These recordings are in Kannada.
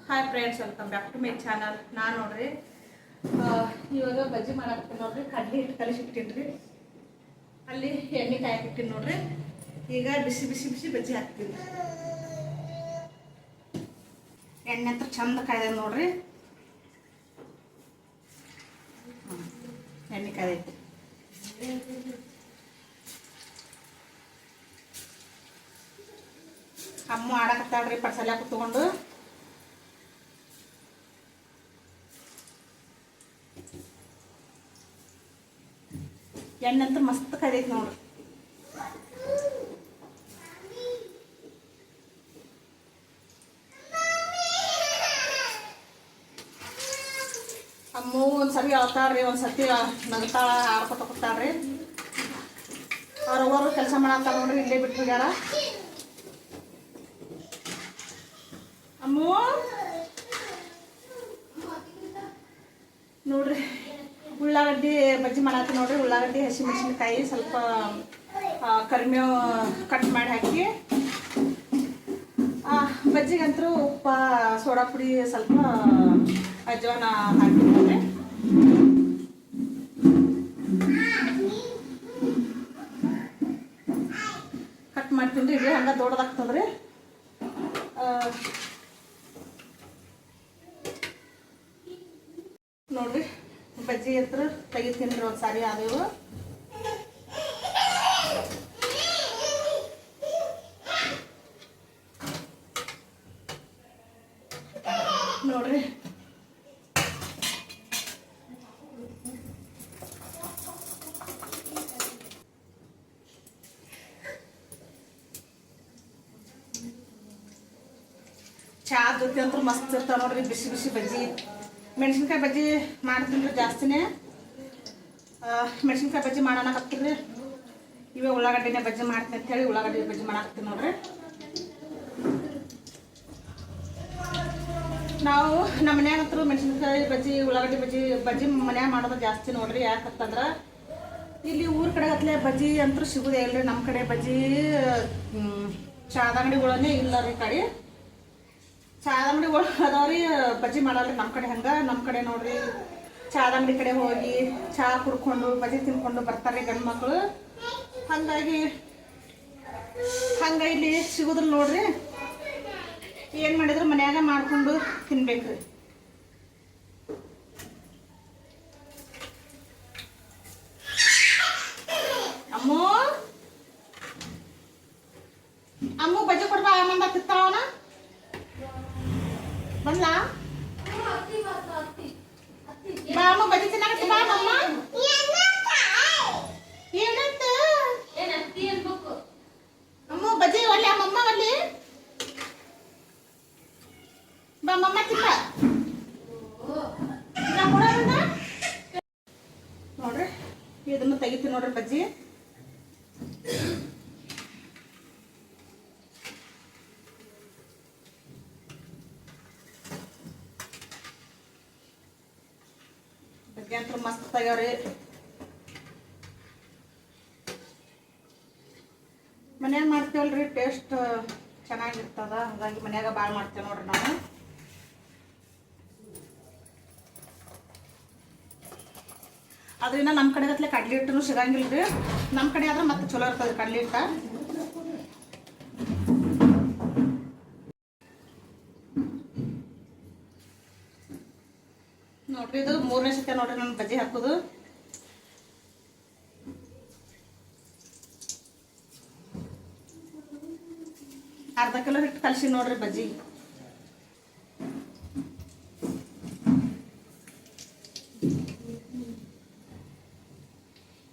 Hi friends, welcome back to my channel. ನಾನು ನೋಡ್ರಿ ಇವಾಗ ಬಜ್ಜಿ ಮಾಡಾಕ್ತೀನಿ ನೋಡ್ರಿ. ಕಡ್ಲಿ ಹಿಟ್ಟು ಕಲಿಸಿಟ್ಟಿನಿ ರೀ. ಅಲ್ಲಿ ಎಣ್ಣೆ ಕಾಯಕ್ಕಿಟ್ಟಿನಿ ನೋಡ್ರಿ. ಈಗ ಬಿಸಿ ಬಿಸಿ ಬಿಸಿ ಬಜ್ಜಿ ಹಾಕ್ತೀನಿ. ಎಣ್ಣೆ ಅಂತ ಚಂದ ಕಾಯ್ದೆ ನೋಡ್ರಿ. ಎಣ್ಣೆ ಕಾಯ್ದೈತಿ. ಅಮ್ಮ ಆಡಕತ್ತಾಳ್ರಿ ಪಡ್ಸಲ್ಯ ಕುತ್ಕೊಂಡು. ಎಣ್ಣೆ ಅಂತ ಮಸ್ತ್ ಕದೈತಿ ನೋಡ್ರಿ. ಅಮ್ಮ ಒಂದ್ಸರಿ ಅಳ್ತಾಳ್ರಿ, ಒಂದ್ಸತಿ ನಗ್ತಾಳ, ಆಡ್ಕೊತ ಕೂತಾಳ್ರಿ. ಅವ್ರವ್ರು ಕೆಲಸ ಮಾಡತ್ತಾರ ನೋಡ್ರಿ. ಇಲ್ಲೇ ಬಿಟ್ಟು ಹೋಗ್ಯಾರ. ಅಮ್ಮ ನೋಡ್ರಿ, ಉಳ್ಳಾಗಡ್ಡಿ ಬಜ್ಜಿ ಮಾಡತ್ತೀನಿ ನೋಡ್ರಿ. ಉಳ್ಳಾಗಡ್ಡಿ, ಹಸಿಮೆಣಸಿನ್ಕಾಯಿ, ಸ್ವಲ್ಪ ಕರಿಬೇವು ಕಟ್ ಮಾಡಿ ಹಾಕಿ, ಬಜ್ಜಿಗಂತೂ ಉಪ್ಪ, ಸೋಡಾ ಪುಡಿ, ಸ್ವಲ್ಪ ಅಜ್ವಾನ ಹಾಕಿದ್ರೆ ಕಟ್ ಮಾಡ್ತೀನಿ ರೀ. ಹಂಗೆ ದೊಡ್ಡದಾಗ್ತದ್ರಿ. ನೋಡ್ರಿ, ಬಜ್ಜಿ ಹತ್ರ ತೆಗಿತೀನಿ ರೀ. ಒಂದು ಸಾರಿ ಆದವು ನೋಡ್ರಿ. ಚಾ ಜೊತೆ ಅಂತೂ ಮಸ್ತ್ ಇರ್ತಾವ ನೋಡ್ರಿ ಬಿಸಿ ಬಿಸಿ ಬಜ್ಜಿ. ಮೆಣಸಿನ್ಕಾಯಿ ಬಜ್ಜಿ ಮಾಡ್ತೀನಿ ರೀ ಜಾಸ್ತಿನೇ. ಮೆಣಸಿನ್ಕಾಯಿ ಬಜ್ಜಿ ಮಾಡೋಣ ಹಾಕ್ತೀನಿ. ಇವೇ ಉಳ್ಳಾಗಡ್ಡಿನೇ ಬಜ್ಜಿ ಮಾಡ್ತೀನಿ ಅಂತೇಳಿ ಉಳ್ಳಾಗಡ್ಡಿ ಬಜ್ಜಿ ಮಾಡಾಕ್ತೀನಿ ನೋಡ್ರಿ. ನಾವು ನಮ್ಮ ಮನ್ಯಾಗ ಹತ್ರ ಮೆಣಸಿನ್ಕಾಯಿ ಬಜ್ಜಿ, ಉಳ್ಳಾಗಡ್ಡಿ ಬಜ್ಜಿ ಮನ್ಯಾಗ ಮಾಡೋದು ಜಾಸ್ತಿ ನೋಡ್ರಿ. ಯಾಕಂತಂದ್ರೆ ಇಲ್ಲಿ ಊರ ಕಡೆ ಹತ್ಲೆ ಬಜ್ಜಿ ಅಂತೂ ಸಿಗೋದೇ ಇಲ್ರಿ. ನಮ್ಮ ಕಡೆ ಬಜ್ಜಿ ಚಾದ ಅಂಗಡಿಗಳನ್ನೇ ಇಲ್ಲ ರೀ. ಕಡೆ ಚಾದ ಅಂಗಡಿಗಳು ಅದಾವ್ರಿ, ಬಜ್ಜಿ ಮಾಡಲ್ರಿ ನಮ್ಮ ಕಡೆ. ಹಂಗೆ ನಮ್ಮ ಕಡೆ ನೋಡ್ರಿ ಚಾದ ಅಂಗಡಿ ಕಡೆ ಹೋಗಿ ಚಹಾ ಕುಡ್ಕೊಂಡು ಬಜ್ಜಿ ತಿನ್ಕೊಂಡು ಬರ್ತಾರೆ ಗಂಡು ಮಕ್ಕಳು. ಹಾಗಾಗಿ ಇಲ್ಲಿ ಸಿಗೋದಿಲ್ಲ ನೋಡ್ರಿ. ಏನು ಮಾಡಿದ್ರು ಮನ್ಯಾಗ ಮಾಡ್ಕೊಂಡು ತಿನ್ಬೇಕ್ರಿ. ಅಮ್ಮು ಬಜ್ಜಿ ಕೊಡ್ಬಾ. ಮಂದ ತಿತ್ತಾವನ ಬಂದ್ಲಾ? ಬಾ ಅಮ್ಮ ಬಜ್ಜಿ ತಿನ್ನಾಕತ್ತಿ ಬಾ. ಅಮ್ಮ ಏನಂತ ಅಮ್ಮ ಬಜ್ಜಿ ಒಳ್ಳೆ ಅಮ್ಮಮ್ಮ ಒಳ್ಳೆ ಬಾ ಮಮ್ಮ ತಿನ್ನ ನೋಡ್ರಿ. ಇದನ್ನು ತೆಗಿತೀನಿ ನೋಡ್ರಿ ಬಜ್ಜಿ. ಬಜ್ಜಿ ಅಂತೂ ಮಸ್ತ್ ತೆಗ್ಯಾವ್ರಿ. ಮನ್ಯಾಗ ಮಾಡ್ತೇವಲ್ರಿ, ಟೇಸ್ಟ್ ಚೆನ್ನಾಗಿರ್ತದ. ಹಾಗಾಗಿ ಮನ್ಯಾಗ ಭಾಳ ಮಾಡ್ತೇವೆ ನೋಡ್ರಿ ನಾವು. ಅದರಿಂದ ನಮ್ಮ ಕಡೆ ಹತ್ಲೆ ಕಡ್ಲಿ ಹಿಟ್ಟು ಸಿಗಂಗಿಲ್ಲ ರೀ. ನಮ್ಮ ಕಡೆ ಆದ್ರೆ ಮತ್ತೆ ಚಲೋ ಇರ್ತದೆ ಕಡ್ಲಿ ಹಿಟ್ಟ. ನೋಡ್ರಿ, ಇದು 3ನೇ ಸತಿ ನೋಡ್ರಿ ನಾನು ಬಜ್ಜಿ ಹಾಕೋದು. ಅರ್ಧ ಕಿಲೋ ಹಿಟ್ಟು ಕಲಸಿ ನೋಡ್ರಿ ಬಜ್ಜಿ.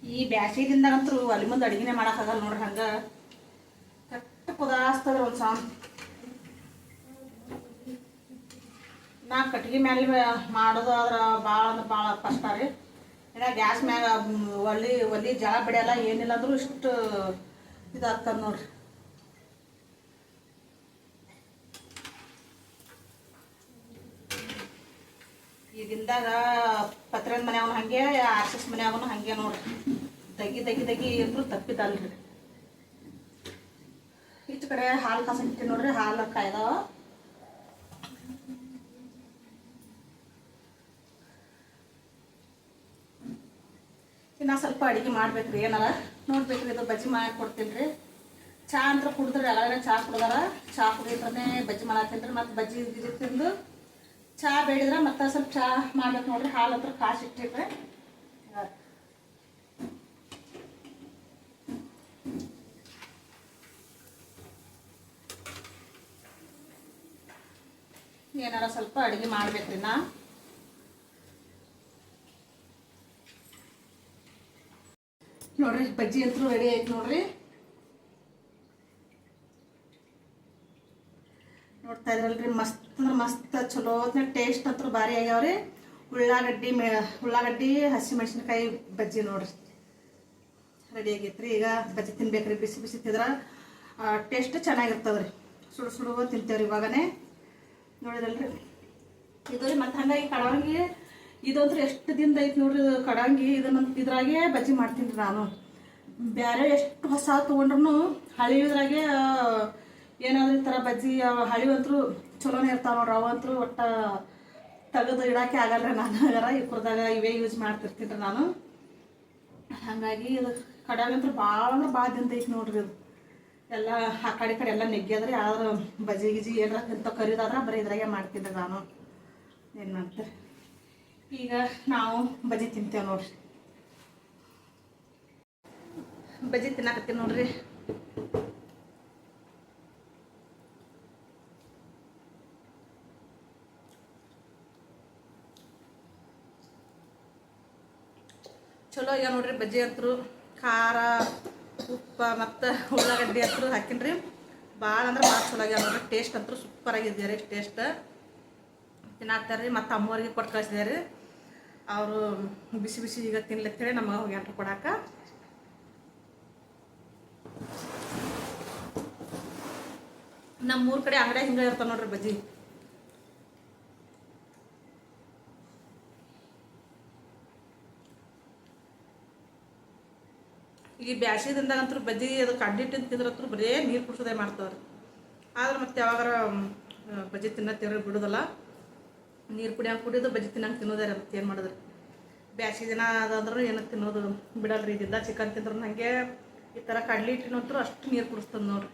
ಈ ಬ್ಯಾಸಿದಿಂದಾಗಂತೂ ಅಲ್ಲಿ ಮುಂದೆ ಅಡುಗೆನೇ ಮಾಡೋಕ್ಕಾಗಲ್ಲ ನೋಡ್ರಿ. ಹಂಗೆ ಕರೆಕ್ಟ್ ಕುದಾಸ್ತದ್ರಿ ಒಂದು ಸಾಂಗ್. ನಾ ಕಟ್ಗೆ ಮ್ಯಾಲೆ ಮಾಡೋದು ಆದ್ರೆ ಭಾಳ ಅಂದ್ರೆ ಭಾಳ ಕಷ್ಟ ರೀ. ಇನ್ನು ಗ್ಯಾಸ್ ಮ್ಯಾಗ ಒಲಿ ಜಳ ಬಿಡಿಯಲ್ಲ, ಏನಿಲ್ಲ ಅಂದ್ರೂ ಇಷ್ಟು ಇದಾಗ್ತದೆ ನೋಡ್ರಿ. ಈಗಿಂದಾಗ ಪತ್ರದ ಮನ್ಯಾವನು ಹಾಗೆ, ಆರ್ಸಿಸ್ ಮನ್ಯಾವನು ಹಾಗೆ ನೋಡ್ರಿ. ದಗಿ ಅಂದ್ರೂ ತಪ್ಪಿದಲ್ರಿ. ಈಚೆ ಕಡೆ ಹಾಲು ಕಾಸಕ್ಕಿಟ್ಟು ನೋಡ್ರಿ. ಹಾಲು ಕಾಯ್ದಾವ. ಇನ್ನು ಸ್ವಲ್ಪ ಅಡುಗೆ ಮಾಡ್ಬೇಕ್ರಿ ಏನಾರ ನೋಡ್ಬೇಕ್ರಿ. ಇದು ಬಜ್ಜಿ ಮಾಡಿ ಕೊಡ್ತೀನಿ ರೀ. ಚಹಾ ಅಂತ ಕುಡಿದ್ರಿ ಅಲ್ಲ, ಚಹಾ ಕುಡ್ದಾರ. ಚಹಾ ಕುಡಿದ್ರೆ ಬಜ್ಜಿ ಮಾಡತ್ತೀನಿ ರೀ. ಮತ್ತು ಬಜ್ಜಿ ಗಿಜ್ಜಿ ತಿಂದು ಚಹಾ ಬೇಡಿದ್ರೆ ಮತ್ತೆ ಸ್ವಲ್ಪ ಚಹಾ ಮಾಡ್ಬೇಕು ನೋಡ್ರಿ. ಹಾಲು ಹತ್ರ ಕಾಸು ಇಟ್ಟಿಟ್ರೆ ಏನಾರ ಸ್ವಲ್ಪ ಅಡುಗೆ ಮಾಡ್ಬೇಕ್ರಿ. ನೋಡ್ರಿ ಬಜ್ಜಿ ಅಂತೂ ರೆಡಿ ಆಯ್ತು ನೋಡ್ರಿ. ನೋಡ್ತಾ ಇದ್ರಲ್ರಿ, ಮಸ್ತ್ ಅಂದ್ರೆ ಮಸ್ತ್ ಚಲೋ ಟೇಸ್ಟ್ ಅಂತೂ ಭಾರಿ ಆಗ್ಯಾವ್ರಿ. ಉಳ್ಳಾಗಡ್ಡಿ ಹಸಿಮೆಣ್ಸಿನ್ಕಾಯಿ ಬಜ್ಜಿ ನೋಡ್ರಿ ರೆಡಿ ಆಗೈತ್ರಿ. ಈಗ ಬಜ್ಜಿ ತಿನ್ಬೇಕ್ರಿ. ಬಿಸಿ ಬಿಸಿ ತಿಂದ್ರೆ ಟೇಸ್ಟ್ ಚೆನ್ನಾಗಿರ್ತದ್ರಿ. ಸುಡು ಸುಡುವ ತಿಂತೇವ್ರಿ ಇವಾಗನೇ. ನೋಡಿರಲ್ರಿ ಇದು ರೀ. ಮತ್ತು ಹಂಗಾಗಿ ಕಡಾಂಗಿ ಇದಂದ್ರೆ ಎಷ್ಟು ದಿನದ ಐತಿ ನೋಡ್ರಿ. ಇದು ಕಡಾಂಗಿ ಇದ್ರಾಗೆ ಬಜ್ಜಿ ಮಾಡ್ತೀನಿ ರೀ ನಾನು. ಬೇರೆ ಎಷ್ಟು ಹೊಸ ತೊಗೊಂಡ್ರು ಹಳಿಯೋದ್ರಾಗೆ ಏನಾದ್ರೂ ಈ ಥರ ಬಜ್ಜಿ ಹಳಿವಂತರೂ ಚಲೋನೇ ಇರ್ತಾವೆ ನೋಡ್ರಿ. ಅವಂತರೂ ಒಟ್ಟು ತೆಗೆದು ಇಡೋಕ್ಕೆ ಆಗಲ್ಲ ರೀ. ನಾನು ಈ ಕುರ್ದಾಗ ಇವೇ ಯೂಸ್ ಮಾಡ್ತಿರ್ತೀನಿ ರೀ ನಾನು. ಹಾಗಾಗಿ ಇದು ಕಡಾಗಂತೂ ಭಾಳ ಅಂದ್ರೆ ಭಾಳ ದಿನದ ಐತಿ ನೋಡ್ರಿ. ಇದು ಎಲ್ಲ ಆ ಕಡೆ ಎಲ್ಲ ನೆಗ್ಗ್ಯದ್ರಿ. ಆದ್ರೆ ಬಜ್ಜಿ ಗಿಜಿ ಏನಾರ ಇಂಥ ಕರಿಯೋದಾದ್ರೆ ಬರೀ ಇದ್ರಾಗೆ ಮಾಡ್ತೀನಿ ರೀ ನಾನು. ಏನು ಮಾಡ್ತಾರೆ. ಈಗ ನಾವು ಬಜ್ಜಿ ತಿಂತೇವೆ ನೋಡ್ರಿ. ಬಜ್ಜಿ ತಿನ್ನಾಕತ್ತೀನಿ ನೋಡ್ರಿ. ಚಲೋ ಈಗ ನೋಡ್ರಿ ಬಜ್ಜಿ ಅಂತರು ಖಾರ ಉಪ್ಪು ಮತ್ತು ಉಳ್ಳಾಗಡ್ಡಿ ಅಂತೂ ಹಾಕಿನ್ರಿ. ಭಾಳ ಅಂದ್ರೆ ಭಾಳ ಚಲೋ ಆಗ್ಯಾವ ನೋಡ್ರಿ. ಟೇಸ್ಟ್ ಅಂತೂ ಸೂಪರ್ ಆಗಿದ್ದೆ ರೀ. ಟೇಸ್ಟ್ ತಿನ್ನಾಕ್ತಾರೆ ರೀ. ಮತ್ತು ಅಮ್ಮವ್ರಿಗೆ ಕೊಟ್ಟು ಕಳಿಸಿದೆ ರೀ. ಅವರು ಬಿಸಿ ಬಿಸಿ ಈಗ ತಿನ್ಲತ್ತೇಳಿ ನಮ್ಮ ಹೋಗ್ಯಾನ್ರಿ ಕೊಡಾಕ. ನಮ್ಮೂರ ಕಡೆ ಅಂಗಡಿ ಹಿಂಗೆ ಇರ್ತಾವೆ ನೋಡ್ರಿ ಬಜ್ಜಿ. ಈ ಬ್ಯಾಸಿಗೆ ದಿನದಾಗಂತೂ ಬಜ್ಜಿ ಅದು ಕಡ್ಡಿಟ್ಟು ತಿಂದ್ರಂತೂ ಬರೀ ನೀರು ಕುಡ್ಸೋದೇ ಮಾಡ್ತಾವ್ರಿ. ಆದ್ರೆ ಮತ್ತೆ ಯಾವಾಗಾರ ಬಜ್ಜಿ ತಿನ್ನತ್ತೀವ್ರಿ ಬಿಡೋದಲ್ಲ. ನೀರು ಕುಡಿಯೋದು ಬಜ್ಜಿ ತಿನ್ನಂಗೆ ತಿನ್ನೋದೇ ರೀ. ಮತ್ತೆ ಏನು ಮಾಡಿದ್ರಿ. ಬ್ಯಾಸಿಗೆ ದಿನ ಅದಂದ್ರೂ ಏನು ತಿನ್ನೋದು ಬಿಡಲ್ರಿ. ಇದಿಲ್ಲ ಚಿಕನ್ ತಿಂದ್ರು ಹಾಗೆ ಈ ಥರ ಕಡ್ಲಿ ಹಿಟ್ಟಿನಂತೂ ಅಷ್ಟು ನೀರು ಕುಡಿಸ್ತದೆ ನೋಡ್ರಿ.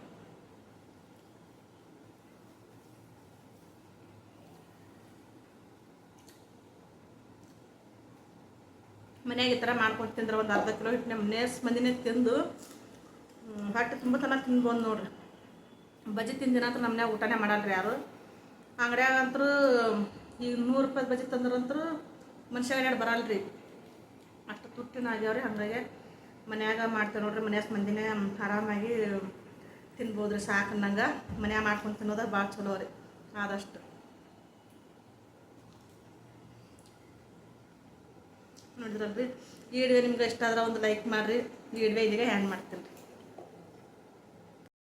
ಮನ್ಯಾಗ ಈ ಥರ ಮಾಡ್ಕೊಂಡು ತಿಂದ್ರೆ ಒಂದು ಅರ್ಧ ಕಿಲೋ ಹಿಟ್ಟನೆ ಮಂದಿನೇ ತಿಂದು ಹೊಟ್ಟೆ ತುಂಬ ತನ ತಿನ್ಬೋದು ನೋಡ್ರಿ. ಬಜ್ಜಿ ತಿಂದಿನ ಅಂತ ನಮ್ಮ ಮನ್ಯಾಗ ಊಟನೇ ಮಾಡಲ್ರಿ ಯಾರು. ಅಂಗಡಿಯಾಗಂತೂ ಈಗ 100 ರೂಪಾಯಿ ಬಜ್ಜಿ ತಂದ್ರಂತೂ ಮನುಷ್ಯಗೆ ಬರಲ್ರಿ. ಅಷ್ಟು ತುಟ್ಟಿನ ಆಗ್ಯಾವ್ರಿ. ಹಾಗಾಗಿ ಮನ್ಯಾಗ ಮಾಡ್ತೇವೆ ನೋಡ್ರಿ. ಮನ್ಯಾಗ ಮಂದಿನೇ ಆರಾಮಾಗಿ ತಿನ್ಬೋದು ರೀ. ಸಾಕನ್ನಂಗೆ ಮನ್ಯಾಗ ಮಾಡ್ಕೊಂಡು ತಿನ್ನೋದು ಭಾಳ ಚಲೋ ರೀ. ಆದಷ್ಟು ನೋಡಿದ್ರಲ್ರಿ. ಈ ವಿಡಿಯೋ ನಿಮ್ಗೆ ಇಷ್ಟ ಆದ್ರೆ ಒಂದು ಲೈಕ್ ಮಾಡಿರಿ. ಈ ವಿಡಿಯೋ ಇಲ್ಲಿಗೆ ಹ್ಯಾಂಡ್ ಮಾಡ್ತೀನಿ ರೀ.